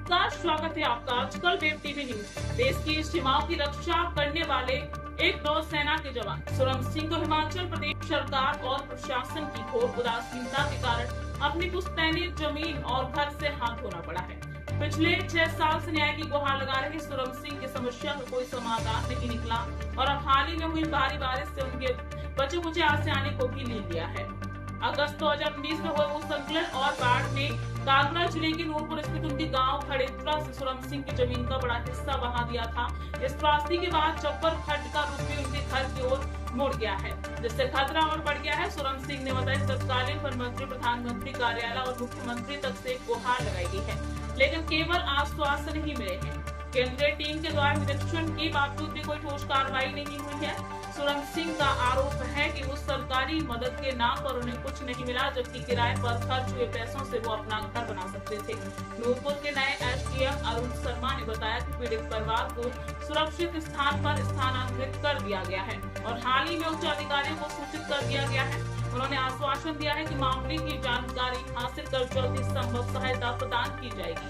नमस्कार, स्वागत है आपका आजकल वेब टीवी न्यूज। देश की सीमाओं की रक्षा करने वाले एक नौसेना के जवान सुरम सिंह को हिमाचल प्रदेश सरकार और प्रशासन की घोर उदासीनता के कारण अपनी पुश्तैनी जमीन और घर से हाथ धोना पड़ा है। पिछले 6 साल से न्याय की गुहार लगा रहे सुरम सिंह की समस्या का कोई समाधान नहीं निकला और अब हाल ही में हुई भारी बारिश से उनके बचे कुचे आने को भी ले लिया है। अगस्त 2019 में हुए भूस्खलन और बाढ़ ने कांगड़ा जिले के नूरपुर स्थित उनके गांव खड़ेत्रा से सुरम सिंह की जमीन का बड़ा हिस्सा बहा दिया था। इस त्रासदी के बाद चप्पर खड्ड का रुख भी उनके घर की ओर मुड़ गया है, जिससे खतरा और बढ़ गया है। सुरम सिंह ने बताया तत्कालीन वन मंत्री, प्रधानमंत्री कार्यालय और मुख्यमंत्री तक से गुहार लगाई गई है, लेकिन केवल आश्वासन ही मिले हैं। केंद्रीय टीम के द्वारा निरीक्षण के बावजूद भी कोई ठोस कार्रवाई नहीं हुई है। सुरम सिंह का आरोप है कि उस सरकारी मदद के नाम पर उन्हें कुछ नहीं मिला, जबकि किराए पर खर्च हुए पैसों से वो अपना घर बना सकते थे। नूरपुर के नए एसडीएम अरुण शर्मा ने बताया कि पीड़ित परिवार को सुरक्षित स्थान पर स्थानांतरित कर दिया गया है और हाल ही में उच्च अधिकारियों को सूचित कर दिया गया है। उन्होंने आश्वासन दिया है कि मामले की जानकारी हासिल कर जल्द ही संभव सहायता प्रदान की जाएगी।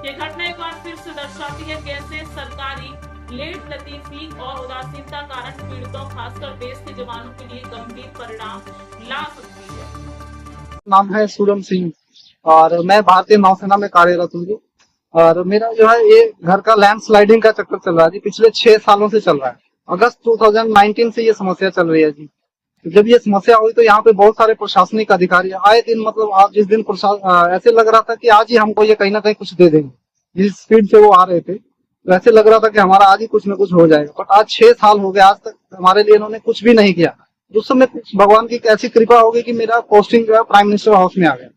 ये घटना एक बार फिर से दर्शाती है कैसे सरकारी लेट लतीफी और उदासीनता कारण पीड़ितों, खासकर देश के जवानों के लिए गंभीर परिणाम ला सकती है। नाम है सुरम सिंह और मैं भारतीय नौसेना में कार्यरत हूँ और मेरा जो है ये घर का लैंड स्लाइडिंग का चक्कर चल रहा है जी, पिछले 6 सालों से चल रहा है। अगस्त 2019 से ये समस्या चल रही है जी। जब ये समस्या हुई तो यहाँ पे बहुत सारे प्रशासनिक अधिकारी आए दिन, मतलब आज जिस दिन ऐसे लग रहा था कि आज ही हमको ये कहीं ना कहीं कुछ दे देंगे। जिस स्पीड से वो आ रहे थे वैसे लग रहा था कि हमारा आज ही कुछ न कुछ हो जाएगा, बट आज 6 साल हो गए, आज तक हमारे लिए इन्होंने कुछ भी नहीं किया। उस समय भगवान की ऐसी कृपा हो गई कि मेरा पोस्टिंग जो है प्राइम मिनिस्टर हाउस में आ गया।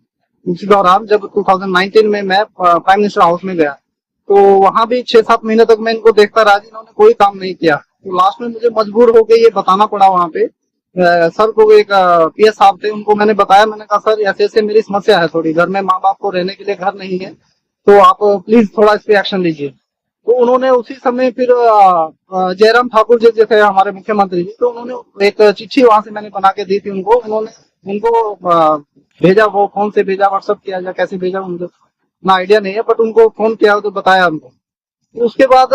उसी दौरान जब 2019 में मैं प्राइम मिनिस्टर हाउस में गया तो वहां भी 6-7 महीने तक मैं इनको देखता रहा, इन्होंने कोई काम नहीं किया। तो लास्ट में मुझे मजबूर होकर ये बताना पड़ा वहां पे सर को, एक पीएस साहब थे, उनको मैंने बताया। मैंने कहा सर ऐसे ऐसे मेरी समस्या है, थोड़ी घर में माँ बाप को रहने के लिए घर नहीं है, तो आप प्लीज थोड़ा इस पे एक्शन लीजिए। तो उन्होंने उसी समय फिर जयराम ठाकुर जी थे हमारे मुख्यमंत्री जी, तो उन्होंने एक चिट्ठी वहां से मैंने बना के दी थी उनको। उन्होंने उनको भेजा, वो फोन से भेजा, व्हाट्सएप किया या कैसे भेजा उनको ना आइडिया नहीं है, बट उनको फोन किया तो बताया उनको। तो उसके बाद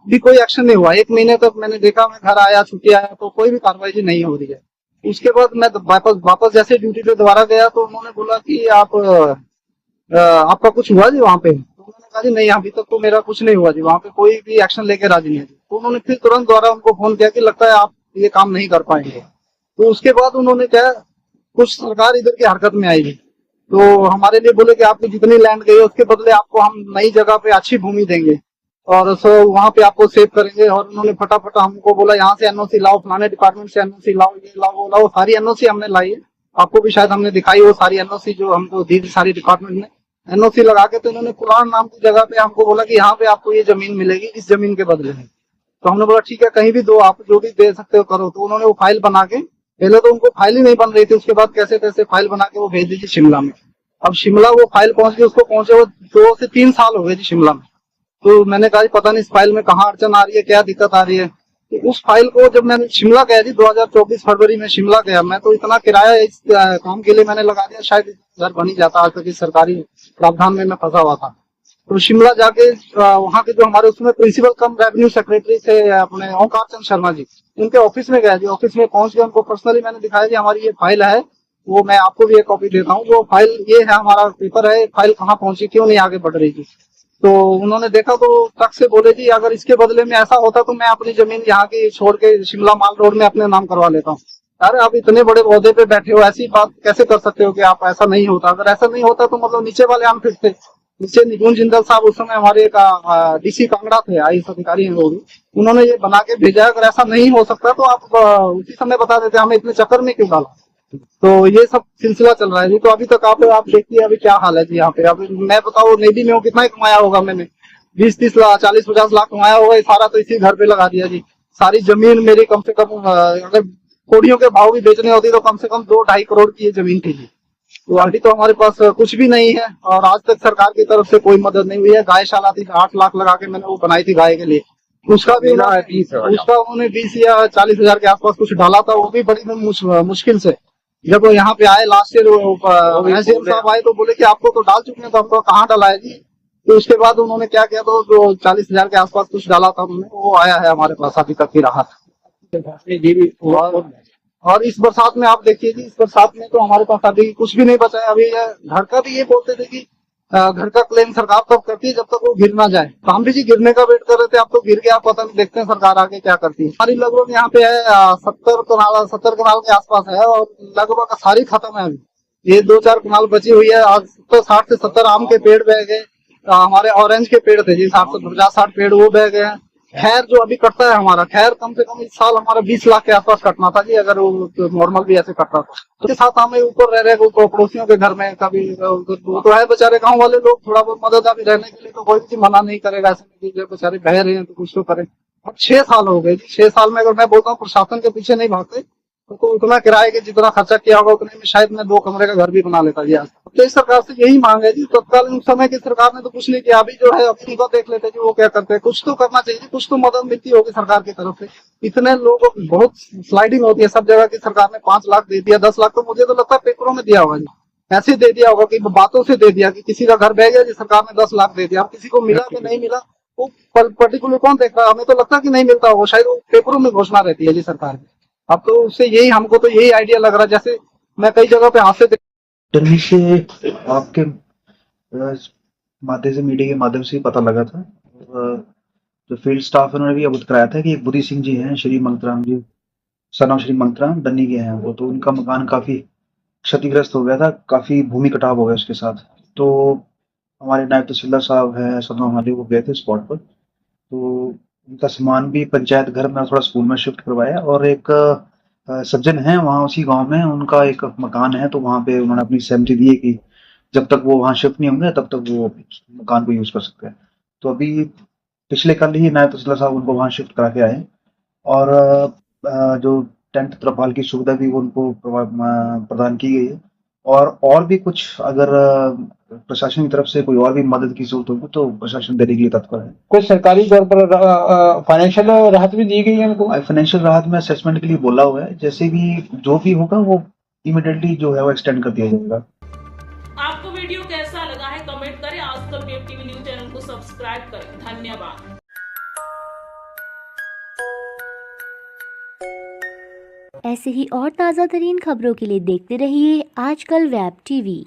भी कोई एक्शन नहीं हुआ। 1 महीने तक मैंने देखा, मैं घर आया, छुट्टी आया, तो कोई भी कार्रवाई नहीं हो रही है। उसके बाद मैं वापस जैसे ड्यूटी पे दोबारा गया तो उन्होंने बोला कि आपका कुछ हुआ जी वहाँ पे? तो उन्होंने कहा जी नहीं, अभी तक तो मेरा कुछ नहीं हुआ जी, वहाँ पे कोई भी एक्शन लेके राजी नहीं है। तो उन्होंने फिर तुरंत दोबारा उनको फोन किया कि लगता है आप ये काम नहीं कर पाएंगे। तो उसके बाद उन्होंने क्या, कुछ सरकार इधर की हरकत में आई, तो हमारे लिए बोले कि आपकी जितनी लैंड गई है उसके बदले आपको हम नई जगह पे अच्छी भूमि देंगे और वहाँ पे आपको सेव करेंगे। और उन्होंने फटाफट हमको बोला यहाँ से एनओसी लाओ, फलाने डिपार्टमेंट से एनओसी लाओ, ये लाओ वो लाओ। सारी एनओसी हमने लाई है, आपको भी शायद हमने दिखाई वो सारी एनओसी जो हमको दी थी सारी डिपार्टमेंट ने। एनओसी लगा के तो इन्होंने कुलान नाम की जगह पे हमको बोला कि यहाँ पे आपको ये जमीन मिलेगी इस जमीन के बदले में। तो हमने बोला ठीक है, कहीं भी दो, आप जो भी दे सकते हो करो। तो उन्होंने वो फाइल बना के, पहले तो उनको फाइल ही नहीं बन रही थी, उसके बाद कैसे कैसे फाइल बना के वो भेज दी थी शिमला में। अब शिमला वो फाइल पहुंच गई, उसको पहुंचे वो 2 से 3 साल हो गए जी शिमला में। तो मैंने कहा पता नहीं इस फाइल में कहाँ अड़चन आ रही है, क्या दिक्कत आ रही है। तो उस फाइल को जब मैंने शिमला गया जी 2024 फरवरी में शिमला गया मैं, तो इतना किराया इस काम के लिए मैंने लगा दिया, शायद घर बन ही जाता। आज तक इस सरकारी प्रावधान में मैं फंसा हुआ था। तो शिमला जाके वहाँ के जो हमारे उसमें प्रिंसिपल कम रेवेन्यू सेक्रेटरी थे अपने ओंकार चंद शर्मा जी, उनके ऑफिस में गया जी। ऑफिस में पहुंच गया, उनको पर्सनली मैंने दिखाया जी हमारी ये फाइल है, वो मैं आपको भी एक कॉपी देता हूँ। वो फाइल ये है, हमारा पेपर है, फाइल कहाँ पहुंची, क्यों नहीं आगे बढ़ रही थी। तो उन्होंने देखा तो तक से बोले जी अगर इसके बदले में ऐसा होता तो मैं अपनी जमीन यहाँ की छोड़ के शिमला माल रोड में अपने नाम करवा लेता हूँ। अरे आप इतने बड़े ओहदे पे बैठे हो, ऐसी बात कैसे कर सकते हो कि आप ऐसा नहीं होता। अगर ऐसा नहीं होता तो मतलब नीचे वाले हम फिट थे। नीचे निकुंज जिंदल साहब उस समय हमारे डीसी कांगड़ा थे, आईएएस अधिकारी हैं वो भी, उन्होंने ये बना के भेजा। अगर ऐसा नहीं हो सकता तो आप उसी समय बता देते, हमें इतने चक्कर में क्यों डाला। तो ये सब सिलसिला चल रहा है जी। तो अभी तक आप देखिए अभी क्या हाल है जी यहाँ पे। अभी मैं बताऊँ नेवी में कितना ही कमाया होगा मैंने, 20-30 लाख 40-50 लाख कमाया होगा, सारा तो इसी घर पे लगा दिया जी। सारी जमीन मेरी कम से कम अगर कोड़ियों के भाव भी बेचनी होती तो कम से कम 2-2.5 करोड़ की ये जमीन थी जी। तो अभी तो हमारे पास कुछ भी नहीं है और आज तक सरकार की तरफ से कोई मदद नहीं हुई है। गायशाला थी, 8 लाख लगा के मैंने वो बनाई थी गाय के लिए, उसका उन्होंने 20 या 40 हजार के आसपास कुछ डाला था, वो भी बड़ी मुश्किल से। जब यहाँ पे आए लास्ट ईयर साहब आए तो बोले कि आपको तो डाल चुके हैं, तो आपको कहाँ डाला है जी। तो उसके बाद उन्होंने क्या किया, तो जो 40,000 के आसपास कुछ डाला था उन्होंने, वो आया है हमारे पास अभी तक की राहत। और इस बरसात में आप देखिए जी, इस बरसात में तो हमारे पास अभी कुछ भी नहीं बचा है। अभी घर का भी ये बोलते थे कि घर का क्लेम सरकार तब करती है जब तक वो गिर ना जाए, तो हम भी जी गिरने का वेट कर रहे थे। अब तो गिर गया, पता नहीं, देखते हैं सरकार आगे क्या करती है। हमारी लगभग यहाँ पे है 70 कनाल के आसपास है, और लगभग सारी खत्म है। अभी ये 2-4 कनाल बची हुई है। आज तो 60 से 70 आम के पेड़ बह गए। हमारे ऑरेंज के पेड़ थे जी, 60 पेड़ वो बह गए हैं। खैर जो अभी कटता है हमारा, खैर कम से कम इस साल हमारा 20 लाख के आसपास कटना था जी, अगर वो नॉर्मल भी ऐसे कटता था। उसके साथ हमें ऊपर रह रहे पड़ोसियों के घर में कभी, वो तो है बेचारे गांव वाले लोग, थोड़ा बहुत मदद अभी रहने के लिए, तो कोई भी मना नहीं करेगा, ऐसे नहीं कि बेचारे बह रहे हैं तो कुछ तो करें। अब 6 साल हो गए जी, 6 साल में अगर मैं बोलता हूँ प्रशासन के पीछे नहीं भागते तो उतना किराए के जितना खर्चा किया होगा उतने में शायद मैं 2 कमरे का घर भी बना लेता जी आज। तो इस सरकार से यही मांग है जी, तत्कालीन उस समय की सरकार ने तो कुछ नहीं किया। अभी जो है अभी उनको देख लेते जी वो क्या करते हैं। कुछ तो करना चाहिए, कुछ तो मदद मिलती होगी सरकार की तरफ से। इतने लोगों को बहुत स्लाइडिंग होती है सब जगह की। सरकार ने 5 लाख दे दिया, 10 लाख, तो मुझे तो लगता है पेपरों में दिया होगा जी, ऐसे दे दिया होगा कि बातों से दे दिया कि किसी का घर बह गया जी, सरकार ने 10 लाख दे दिया। अब किसी को मिला कि नहीं मिला वो पर्टिकुलर कौन देख रहा है, हमें तो लगता है कि नहीं मिलता होगा, शायद वो पेपरों में घोषणा रहती है जी सरकार की। अब तो उससे यही, हमको तो यही आइडिया लग रहा है, जैसे मैं कई जगह पे हाथ से दिल्ली से आपके माध्यम से, मीडिया के माध्यम से पता लगा था। जो फील्ड स्टाफ है उन्होंने भी अवगत कराया था कि एक बुद्धि सिंह जी हैं, श्री मंगतराम जी, सनाम श्री मंगतराम डन्नी के हैं वो, तो उनका मकान काफी क्षतिग्रस्त हो गया था, काफी भूमि कटाव हो गया उसके साथ। तो हमारे नायब तहसीलदार साहब हैं सदमा हमारे, वो गए थे स्पॉट पर। तो उनका सामान भी पंचायत घर में थोड़ा स्कूल में शिफ्ट करवाया, और एक सज्जन हैं वहाँ उसी गांव में, उनका एक मकान है, तो वहाँ पे उन्होंने अपनी सहमति दी है कि जब तक वो वहाँ शिफ्ट नहीं होंगे तब तक वो मकान को यूज कर सकते हैं। तो अभी पिछले कल ही नायब तहसीलदार साहब उनको वहाँ शिफ्ट करा के आए, और जो टेंट तरपाल की सुविधा भी वो उनको प्रदान की गई है। और भी कुछ अगर प्रशासन की तरफ से कोई और भी मदद की जरूरत होगी तो प्रशासन देने के लिए तत्पर है। कुछ सरकारी तौर पर फाइनेंशियल राहत भी दी गई है उनको। फाइनेंशियल राहत में असेसमेंट के लिए बोला हुआ है, जैसे भी जो भी होगा वो इमीडिएटली जो है वो एक्सटेंड कर दिया जाएगा। आपको वीडियो कैसा लगा है कमेंट करें। आजकल वेब टीवी न्यूज चैनल को सब्सक्राइब करें। धन्यवाद। ऐसे ही और ताज़ा तरीन खबरों के लिए देखते रहिए आजकल वेब टीवी।